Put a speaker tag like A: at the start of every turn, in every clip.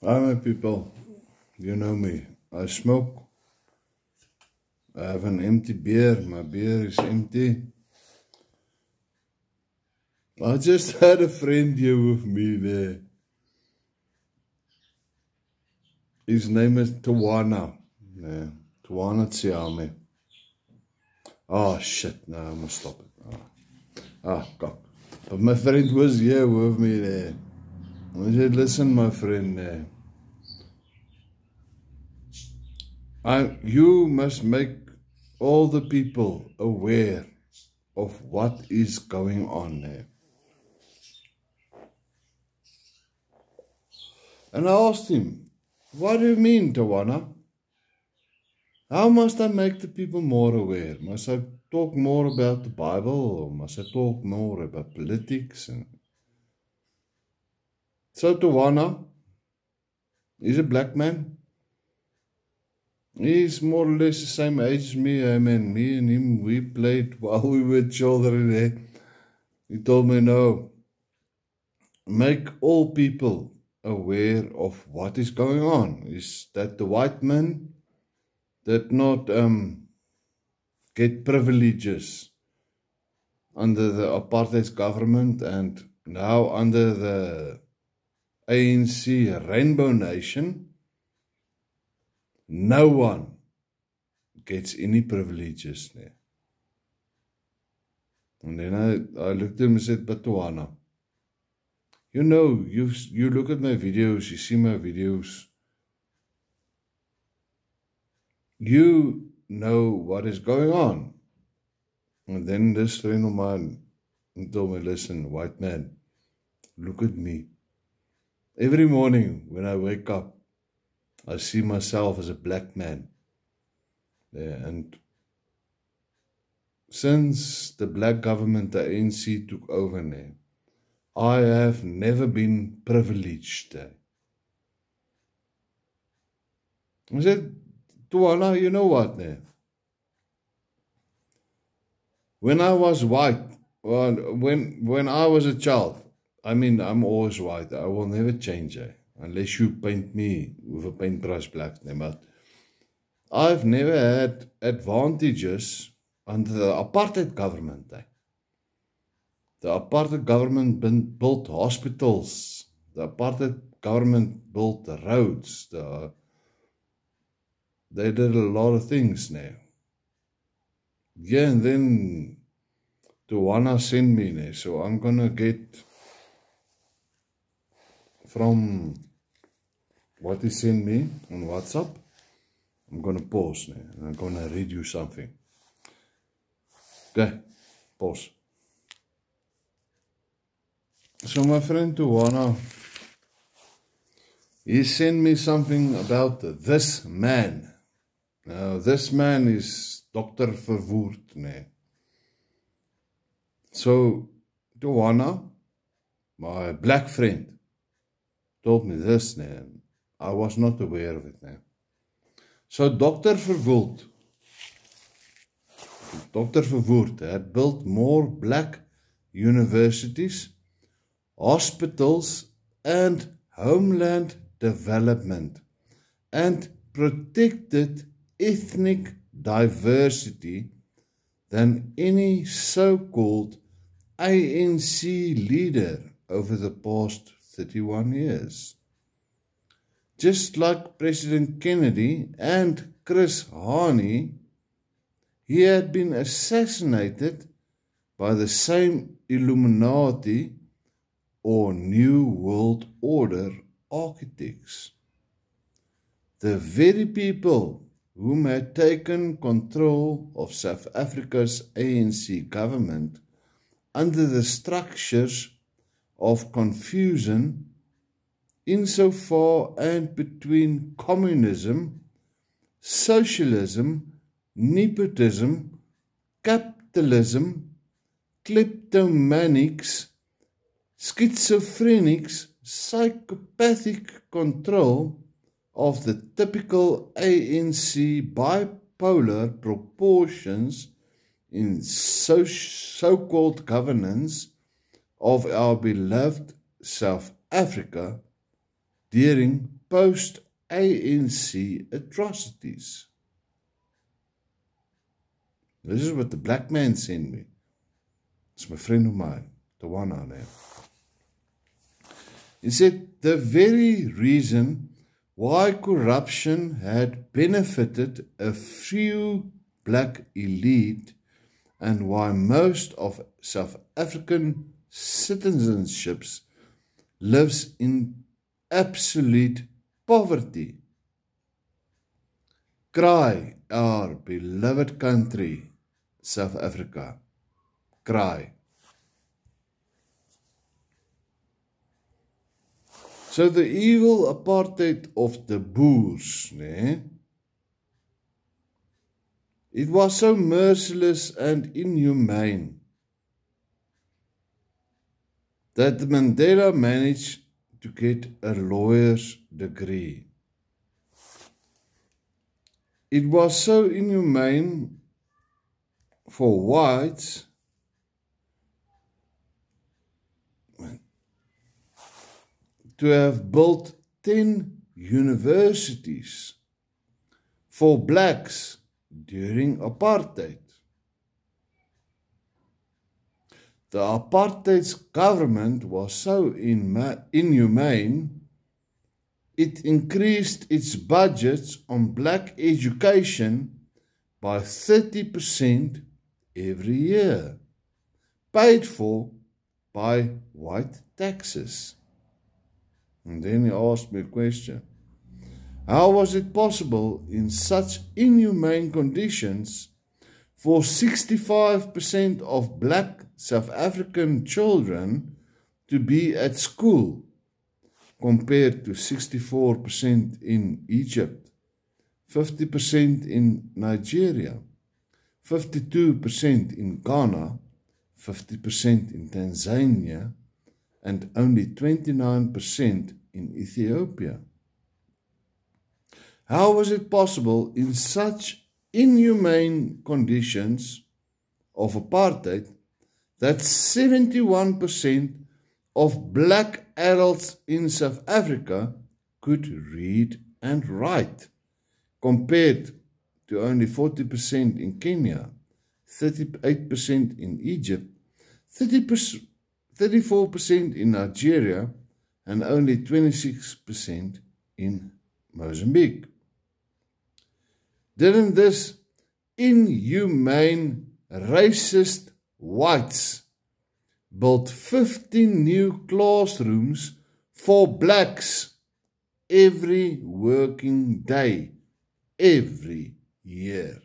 A: Hi, my people. You know me. I smoke. I have an empty beer. My beer is empty. I just had a friend here with me there. His name is Tawana. Yeah. Tawana Tsiame. Oh, shit. No, I must stop it. God. But my friend was here with me there. I said, listen, my friend. You must make all the people aware of what is going on there. And I asked him, what do you mean, Tawana? How must I make the people more aware? Must I talk more about the Bible, or must I talk more about politics? So Tawana, he's a black man. He's more or less the same age as me. I mean, me and him, we played while we were children there. He told me, no, make all people aware of what is going on. Is that the white man did not get privileges under the apartheid government, and now under the ANC Rainbow Nation, no one gets any privileges there. And then I looked at him and said, but Tawana, you know, you look at my videos, you see my videos, you know what is going on. And then this friend of mine told me, listen, white man, look at me. Every morning when I wake up, I see myself as a black man. Yeah, and since the black government, the ANC, took over there, I have never been privileged. I said, Tawana, you know what there? When I was white, well, when I was a child, I mean, I'm always white. I will never change, unless you paint me with a paintbrush black. But I've never had advantages under the apartheid government. The apartheid government built hospitals. The apartheid government built the roads. They did a lot of things now. Yeah, and then Tawana sent me there. So I'm going to get from what he sent me on WhatsApp. I'm going to pause now. And I'm going to read you something. Okay, pause. So my friend Tawana, he sent me something about this man. Now, this man is Dr. Verwoerd. Nee. So, Tawana, my black friend, told me this. Nee. I was not aware of it. Nee. So, Dr. Verwoerd had built more black universities, hospitals, and homeland development, and protected ethnic diversity than any so-called ANC leader over the past 31 years. Just like President Kennedy and Chris Hani, he had been assassinated by the same Illuminati or New World Order architects. The very people whom had taken control of South Africa's ANC government under the structures of confusion insofar and between communism, socialism, nepotism, capitalism, kleptomanics, schizophrenics, psychopathic control of the typical ANC bipolar proportions in so-called governance of our beloved South Africa during post-ANC atrocities. This is what the black man sent me. It's my friend of mine, Tawana name. He said, the very reason why corruption had benefited a few black elite and why most of South African citizenships lives in absolute poverty. Cry, our beloved country, South Africa. Cry. So the evil apartheid of the Boers, it was so merciless and inhumane that Mandela managed to get a lawyer's degree. It was so inhumane for whites to have built 10 universities for blacks during apartheid. The apartheid's government was so inhumane, it increased its budgets on black education by 30% every year, paid for by white taxes. And then he asked me a question. How was it possible in such inhumane conditions for 65% of black South African children to be at school compared to 64% in Egypt, 50% in Nigeria, 52% in Ghana, 50% in Tanzania, and only 29% in Ethiopia? How was it possible in such inhumane conditions of apartheid that 71% of black adults in South Africa could read and write, compared to only 40% in Kenya, 38% in Egypt, 34% in Nigeria, and only 26% in Mozambique? Didn't this inhumane, racist whites build 15 new classrooms for blacks every working day, every year?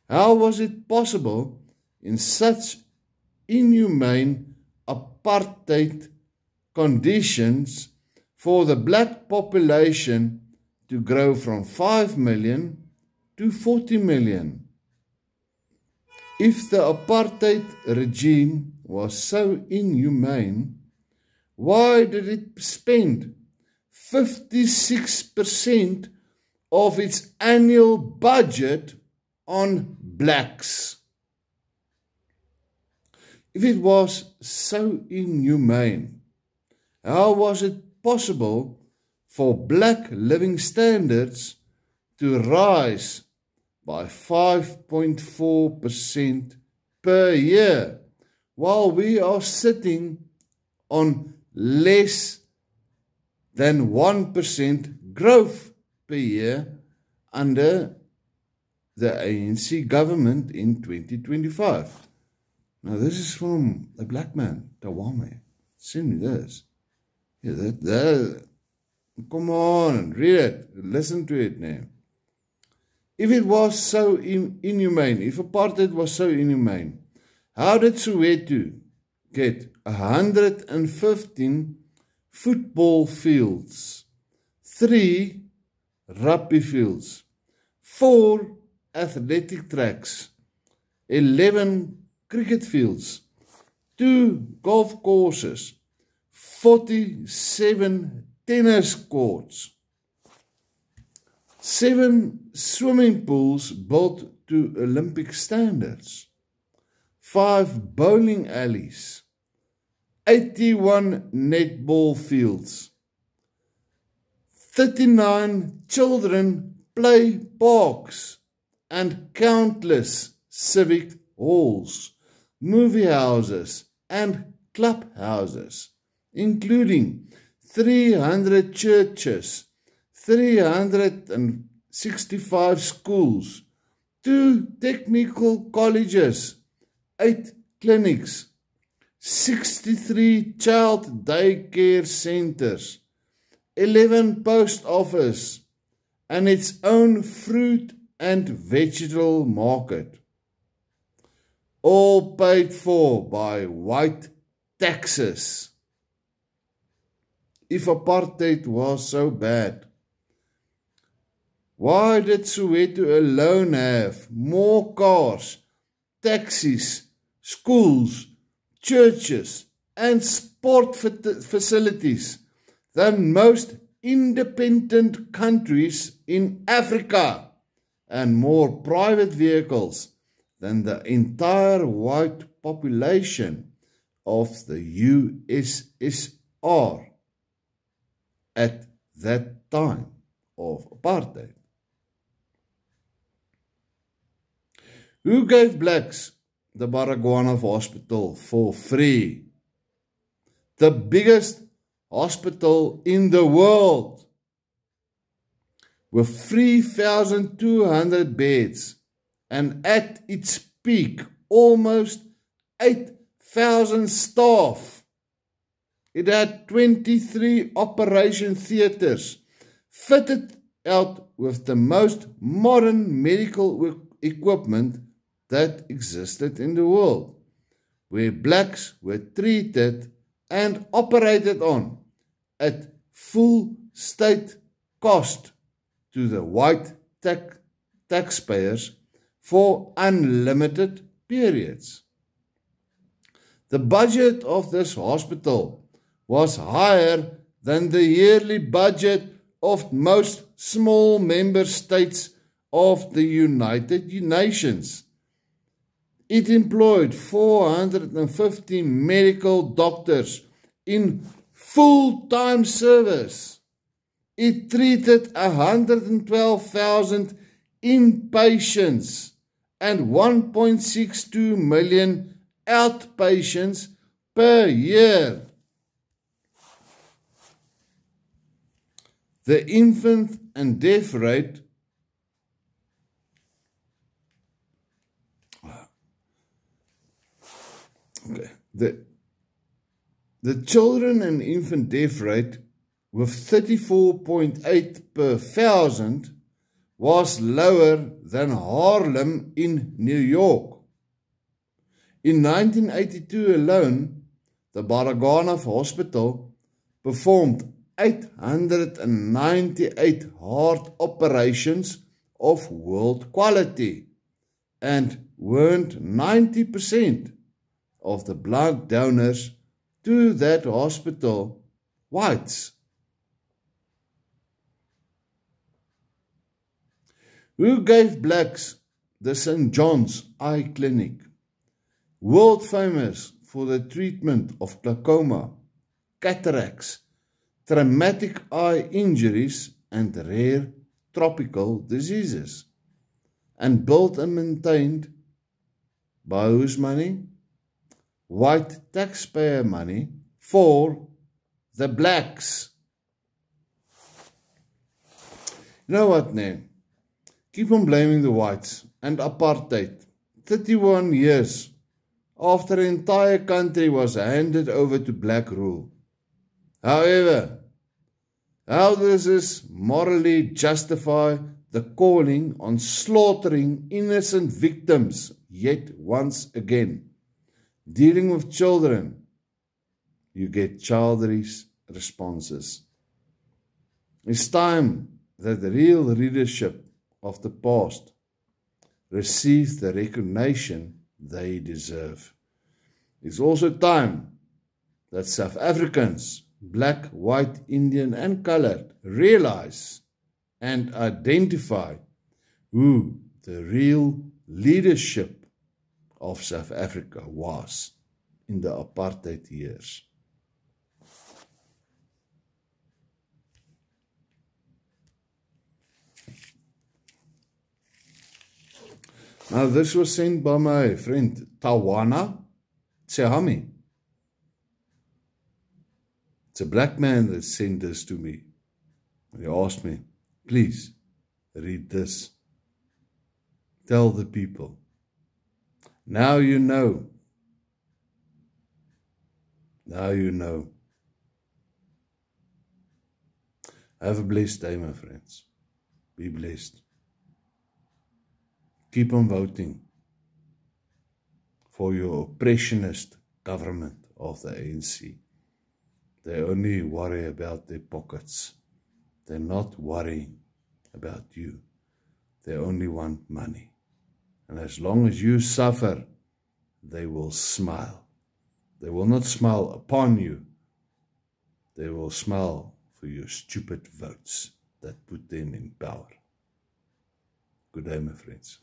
A: How was it possible in such inhumane apartheid conditions for the black population to grow from 5 million to 40 million? If the apartheid regime was so inhumane, why did it spend 56% of its annual budget on blacks? If it was so inhumane, how was it possible for black living standards to rise by 5.4% per year, while we are sitting on less than 1% growth per year under the ANC government in 2025? Now this is from a black man, Tawame. Send me this. Yeah, come on, read it, listen to it now. If it was so inhumane, if apartheid was so inhumane, how did Soweto get 115 football fields, 3 rugby fields, 4 athletic tracks, 11 cricket fields, 2 golf courses, 47 tennis courts, 7 swimming pools built to Olympic standards, 5 bowling alleys, 81 netball fields, 39 children play parks, and countless civic halls, movie houses, and clubhouses, including 300 churches, 365 schools, 2 technical colleges, 8 clinics, 63 child daycare centers, 11 post office, and its own fruit and vegetable market. All paid for by white taxes. If apartheid was so bad, why did Soweto alone have more cars, taxis, schools, churches, and sport facilities than most independent countries in Africa, and more private vehicles than the entire white population of the USSR at that time of apartheid? Who gave blacks the Baragwanath Hospital for free? The biggest hospital in the world, with 3,200 beds, and at its peak, almost 8,000 staff. It had 23 operation theatres, fitted out with the most modern medical equipment that existed in the world, where blacks were treated and operated on at full state cost to the white taxpayers for unlimited periods. The budget of this hospital was higher than the yearly budget of most small member states of the United Nations. It employed 450 medical doctors in full-time service. It treated 112,000 inpatients and 1.62 million outpatients per year. The infant and death rate The children and infant death rate, with 34.8 per thousand, was lower than Harlem in New York. In 1982 alone, the Baragwanath Hospital performed 898 heart operations of world quality and weren't 90% of the blood donors to that hospital whites. Who gave blacks the St. John's Eye Clinic, world famous for the treatment of glaucoma, cataracts, traumatic eye injuries, and rare tropical diseases, and built and maintained by whose money? White taxpayer money for the blacks. You know what, now? Keep on blaming the whites and apartheid. 31 years after the entire country was handed over to black rule. However, how does this morally justify the calling on slaughtering innocent victims yet once again? Dealing with children, you get childish responses. It's time that the real leadership of the past receive the recognition they deserve. It's also time that South Africans, black, white, Indian, and colored, realize and identify who the real leadership of South Africa was in the apartheid years. Now, this was sent by my friend Tawana Tsehami. It's a black man that sent this to me. He asked me, please read this. Tell the people. Now you know. Now you know. Have a blessed day, my friends. Be blessed. Keep on voting for your oppressionist government of the ANC. They only worry about their pockets. They're not worrying about you. They only want money. And as long as you suffer, they will smile. They will not smile upon you. They will smile for your stupid votes that put them in power. Good day, my friends.